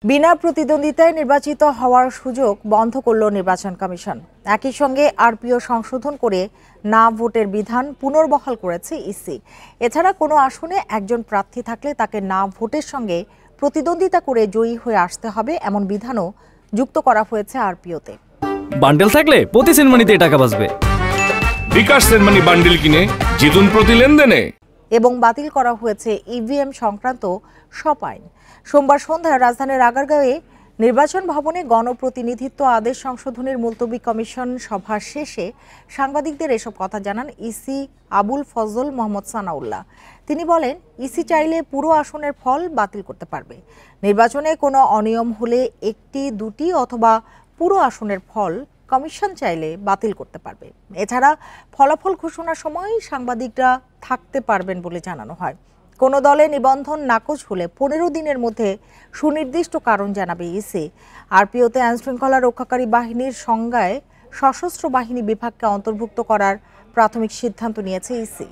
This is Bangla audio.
বিনা প্রতিদ্বন্দ্বিতায় নির্বাচিত হওয়ার সুযোগ বন্ধ করল নির্বাচন কমিশন। একই সঙ্গে আরপিও সংশোধন করে না ভোটের বিধান পুনর্বহাল করেছে ইসি। এছাড়া কোনো আসনে একজন প্রার্থী থাকলে তাকে না ভোটের সঙ্গে প্রতিদ্বন্দ্বিতা করে জয়ী হয়ে আসতে হবে এমন বিধানও যুক্ত করা হয়েছে আরপিওতে। বান্ডেল থাকলে প্রতি সেনমানিতে টাকা বাঁচবে। বিকাশ সেনমানি বান্ডেল কিনে জিতুন প্রতি লেনদেনে। এবং বাতিল করা হয়েছে ইভিএম সংক্রান্ত সব আইন। সোমবার সন্ধ্যায় রাজধানীর আগারগাঁওয়ে নির্বাচন ভবনে গণপ্রতিনিধিত্ব আদেশ সংশোধনের মুলতবি কমিশন সভা শেষে সাংবাদিকদের এসব কথা জানান ইসি আবুল ফজল মোহাম্মদ সানাউল্লাহ। তিনি বলেন, ইসি চাইলে পুরো আসনের ফল বাতিল করতে পারবে। নির্বাচনে কোনো অনিয়ম হলে একটি, দুটি অথবা পুরো আসনের ফল কমিশন চাইলে বাতিল করতে পারবে। এছাড়া ফলাফল ঘোষণার সময় সাংবাদিকরা থাকতে পারবেন বলে জানানো হয়। কোনো দলে নিবন্ধন নাকচ হলে 15 দিনের মধ্যে সুনির্দিষ্ট কারণ জানাবে ইসি। আরপিওতে আইনশৃঙ্খলা রক্ষাকারী বাহিনীর সংজ্ঞায় সশস্ত্র বাহিনী বিভাগকে অন্তর্ভুক্ত করার প্রাথমিক সিদ্ধান্ত নিয়েছে ইসি।